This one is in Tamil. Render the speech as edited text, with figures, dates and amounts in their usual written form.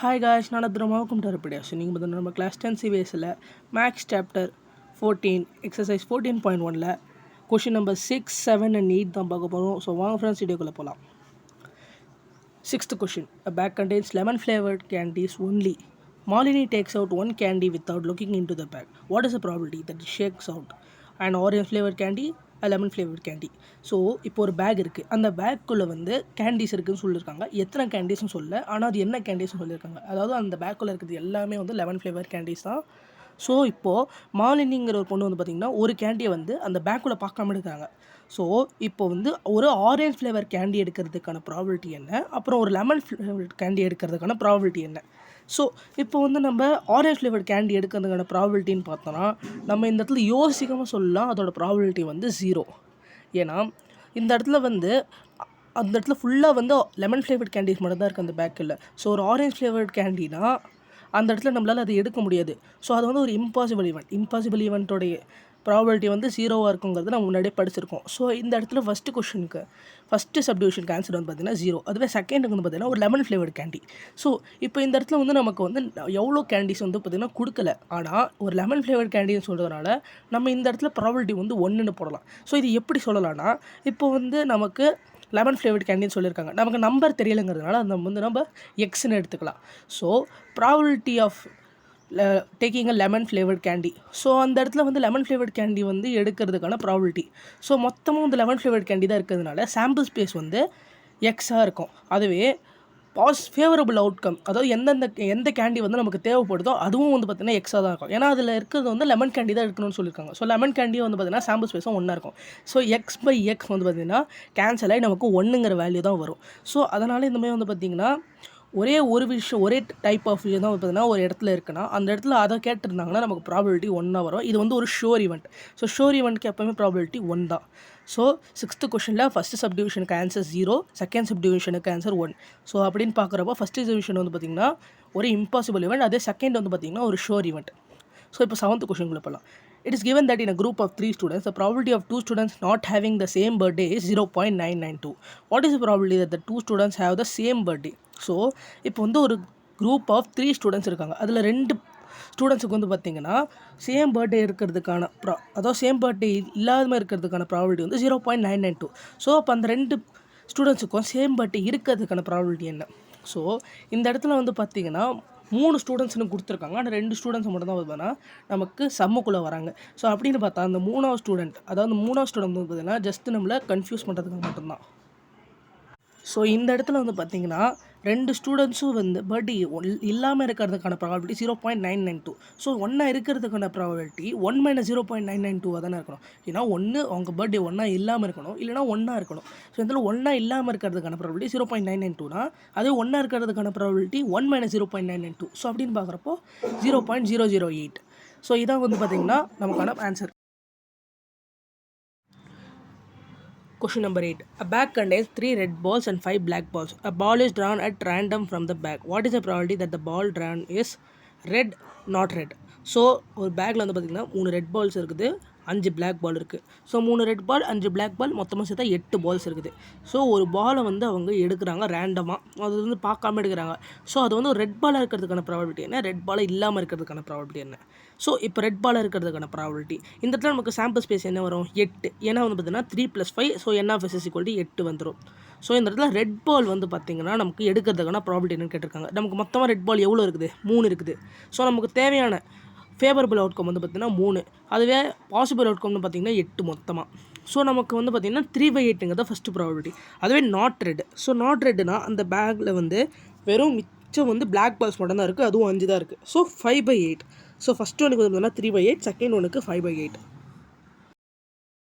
ஹாய் காய்ஸ், நான் welcome to our video. So, நீங்கள் பார்த்தீங்கன்னா நம்ம கிளாஸ் 10 சிபிஎஸ்சியில் மேக்ஸ் சாப்டர் 14 எக்ஸசைஸ் 14.1ல் கொஷின் நம்பர் 6, 7 and 8 தான் பார்க்க போகிறோம். ஸோ வாங்க ஃப்ரெண்ட்ஸ் வீடியோக்குள்ளே போகலாம். 6th question. A bag contains lemon flavored candies only. Malini takes out one candy without looking into the bag. What is the probability that it shakes out an orange flavored candy, a lemon flavored candy? So இப்போ ஒரு பேக் இருக்குது, அந்த பேக்குள்ளே வந்து கேண்டீஸ் இருக்குதுன்னு சொல்லியிருக்காங்க. எத்தனை கேண்டீஸ்னு சொல்லலை, ஆனால் அது என்ன கேண்டீஸ்னு சொல்லியிருக்காங்க. அதாவது அந்த பேக்குள்ளே இருக்கிறது எல்லாமே வந்து லெமன் ஃப்ளேவர் கேண்டீஸ் தான். ஸோ இப்போது மாலினிங்கிற ஒரு பொண்ணு வந்து பார்த்திங்கன்னா ஒரு கேண்டியை வந்து அந்த பேக்குள்ளே பார்க்காம எடுக்கிறாங்க. ஸோ இப்போ வந்து ஒரு ஆரஞ்ச் ஃப்ளேவர் கேண்டி எடுக்கிறதுக்கான ப்ராபபிலிட்டி என்ன, அப்புறம் ஒரு லெமன் ஃப்ளேவர் கேண்டி எடுக்கிறதுக்கான ப்ராபபிலிட்டி என்ன? ஸோ இப்போ வந்து நம்ம ஆரஞ்ச் ஃப்ளேவர் கேண்டி எடுக்கிறதுக்கான ப்ராபபிலிட்டின்னு பார்த்தோன்னா நம்ம இந்த இடத்துல யோசிக்காமல் சொல்லலாம் அதோட ப்ராபபிலிட்டி வந்து 0. ஏன்னா இந்த இடத்துல வந்து அந்த இடத்துல ஃபுல்லாக வந்து லெமன் ஃப்ளேவர்ட் கேண்டீஸ் மட்டும் தான் இருக்குது அந்த பேக்கில். ஸோ ஒரு ஆரஞ்ச் ஃப்ளேவர்ட் கேண்டினா அந்த இடத்துல நம்மளால் அதை எடுக்க முடியாது. ஸோ அது வந்து ஒரு இம்பாசிபிள் ஈவெண்ட்டோடைய ப்ராபபிலிட்டி வந்து 0வாக இருக்குங்கிறது நம்ம முன்னாடியே படிச்சிருக்கோம். ஸோ இந்த இடத்துல ஃபஸ்ட்டு சப்டிவிஷனுக்கு ஆன்சர் வந்து பார்த்திங்கன்னா 0. அதுவே செகண்டுக்கு வந்து பார்த்திங்கன்னா ஒரு லெமன் ஃப்ளேவர்டு கேண்டி. ஸோ இப்போ இந்த இடத்துல வந்து நமக்கு வந்து எவ்வளோ கேண்டீஸ் வந்து பார்த்திங்கன்னா கொடுக்கல, ஆனால் ஒரு லெமன் ஃப்ளேவர்டு கேண்டின்னு சொல்கிறதுனால நம்ம இந்த இடத்துல ப்ராபபிலிட்டி வந்து 1ன்னு போடலாம். ஸோ இது எப்படி சொல்லலாம்னா, இப்போ வந்து நமக்கு லெமன் ஃப்ளேவர்ட் கேண்டின்னு சொல்லியிருக்காங்க, நமக்கு நம்பர் தெரியலைங்கிறதுனால நம்ம எக்ஸ்ன்னு எடுத்துக்கலாம். So probability of taking a lemon flavoured candy. So அந்த இடத்துல வந்து லெமன் ஃப்ளேவர்ட் கேண்டி வந்து எடுக்கிறதுக்கான ப்ராபபிலிட்டி. ஸோ மொத்தமும் வந்து லெமன் ஃப்ளேவர்ட் கேண்டி தான் இருக்கிறதுனால சாம்பிள் ஸ்பேஸ் வந்து எக்ஸாக இருக்கும். அதுவே ஃபேவரபிள் அவுட்கம், அதாவது எந்த கேண்டி வந்து நமக்கு தேவைப்படுதோ அதுவும் வந்து பார்த்திங்கன்னா எக்ஸாக தான் இருக்கும். ஏன்னா அதில் இருக்கிறது வந்து லெமன் கேண்டி தான் எடுக்கணும்னு சொல்லியிருக்காங்க. ஸோ லெமன் கேண்டியும் வந்து பார்த்திங்கன்னா சாம்பிள் ஸ்பேஸும் 1 இருக்கும். ஸோ x/x வந்து பார்த்திங்கன்னா கேன்சல் ஆகி நமக்கு 1ங்கிற வேல்யூ தான் வரும். ஸோ அதனால் இந்தமாதிரி வந்து பார்த்திங்கன்னா ஒரே டைப் ஆஃப் விஷயம் தான் பார்த்திங்கன்னா ஒரு இடத்துல இருக்குன்னா அந்த இடத்துல அதை கேட்டிருந்தாங்கன்னா நமக்கு ப்ராபபிலிட்டி 1 வரும். இது வந்து ஒரு ஷோர் ஈவெண்ட். ஸோ ஷோர் ஈவெண்ட்க்கு எப்போவுமே ப்ராபபிலிட்டி 1 தான். ஸோ 6th கொஷனில் ஃபஸ்ட்டு சப்டிவிஷனுக்கு ஆன்சர் 0, செகண்ட் சப்டிவிஷனுக்கு ஆன்சர் 1. ஸோ அப்படின்னு பார்க்குறப்போ ஃபஸ்ட்டு டிவிஷன் வந்து பார்த்திங்கன்னா ஒரு இம்பாசிபிள் ஈவெண்ட், அதே செகண்ட் வந்து பார்த்திங்கன்னா ஒரு ஷோர் ஈவெண்ட். ஸோ இப்போ 7th கொஷனுக்குள்ளே போகலாம். It is given that in a group of 3 students, the probability of 2 students not having the same birthday is 0.992. What is the probability that the 2 students have the same birthday? So இப்போ வந்து ஒரு குரூப் ஆஃப் 3 ஸ்டூடெண்ட்ஸ் இருக்காங்க. அதில் 2 ஸ்டூடெண்ட்ஸுக்கு வந்து பார்த்திங்கன்னா சேம் பர்த்டே இருக்கிறதுக்கான அதாவது சேம் பர்த்டே இல்லாமல் இருக்கிறதுக்கான ப்ராபபிலிட்டி வந்து 0.992. ஸோ அப்போ அந்த 2 ஸ்டூடெண்ட்ஸுக்கும் சேம் பர்த்டே இருக்கிறதுக்கான ப்ராபபிலிட்டி என்ன? ஸோ இந்த இடத்துல வந்து பார்த்திங்கன்னா 3 ஸ்டூடெண்ட்ஸ்னு கொடுத்துருக்காங்க, ஆனால் 2 ஸ்டூடெண்ட்ஸ் மட்டும் தான் பார்த்தோன்னா நமக்கு சம்முக்குள்ளே வராங்க. ஸோ அப்படின்னு பார்த்தா அந்த 3வது ஸ்டூடெண்ட் வந்து பார்த்திங்கன்னா ஜஸ்ட் நம்மளை கன்ஃபியூஸ் பண்ணுறதுக்கு மட்டும்தான். ஸோ இந்த இடத்துல வந்து பார்த்திங்கன்னா 2 ஸ்டூடெண்ட்ஸும் வந்து பர்த்டே இல்லாமல் இருக்கிறதுக்கான ப்ராபபிலிட்டி 0.992. ஸோ 1 இருக்கிறதுக்கான ப்ராபபிலிட்டி 1 - 0.992 தானே இருக்கணும். ஏன்னா அவங்க பர்த்டே 1 இல்லாமல் இருக்கணும், இல்லைனா 1 இருக்கணும். ஸோ இதில் 1 இல்லாமல் இருக்கிறதுக்கான ப்ராபபிலிட்டி 0.992னா அதே 1 இருக்கிறதுக்கான ப்ராபபிலிட்டி 1 - 0.992. ஸோ அப்படின்னு பார்க்குறப்போ 0.008. ஸோ இதான் வந்து பார்த்திங்கன்னா நமக்கான answer. Question number 8. A bag contains 3 red balls and 5 black balls. A ball is drawn at random from the bag. What is the probability that the ball drawn is red, not red? So ஒரு பேக்கில் வந்து பார்த்திங்கன்னா 3 ரெட் பால்ஸ் இருக்குது, 5 பிளாக் பால் இருக்குது. So 3 red ball 5 black ball மொத்தமாக சேர்த்தா 8 பால்ஸ் இருக்குது. ஸோ ஒரு பாலை வந்து அவங்க எடுக்கிறாங்க ரேண்டமாக, அது வந்து பார்க்காம எடுக்கிறாங்க. ஸோ அது வந்து ஒரு ரெட் பாலாக இருக்கிறதுக்கான ப்ராபபிலிட்டி என்ன, ரெட் பாலாக இல்லாமல் இருக்கிறதுக்கான ப்ராபபிலிட்டி என்ன? ஸோ இப்போ ரெட் பாலாக இருக்கிறதுக்கான ப்ராபபிலிட்டி இந்த இடத்துல நமக்கு சாம்பிள் ஸ்பேஸ் என்ன வரும், 8. ஏன்னா வந்து பார்த்திங்கன்னா 3 + 5, ஸோ n(f) = 8 வந்துடும். ஸோ இந்த இடத்துல ரெட் பால் வந்து பார்த்திங்கன்னா நமக்கு எடுக்கிறதுக்கான ப்ராபபிலிட்டி என்னன்னு கேட்டிருக்காங்க. நமக்கு மொத்தமாக ரெட் பால் எவ்வளோ இருக்குது, 3 இருக்குது. ஸோ நமக்கு தேவையான ஃபேவரபிள் அவுட்கம் வந்து பார்த்திங்கன்னா 3, அதுவே பாசிபிள் அவுட்கம்னு பார்த்திங்கன்னா 8 மொத்தமாக. ஸோ நமக்கு வந்து பார்த்திங்கன்னா 3/8ங்கிறது ஃபஸ்ட்டு ப்ராபபிலிட்டி. அதுவே நாட் ரெட். ஸோ நாட் ரெட்னா அந்த பேக்கில் வந்து வெறும் மிச்சம் வந்து பிளாக் பால்ஸ் மட்டும் தான் இருக்குது, அதுவும் 5 தான் இருக்குது. ஸோ 5/8. ஸோ ஃபஸ்ட்டு ஒனுக்கு வந்து பார்த்திங்கன்னா 3/8, செகண்ட் ஒனுக்கு 5/8.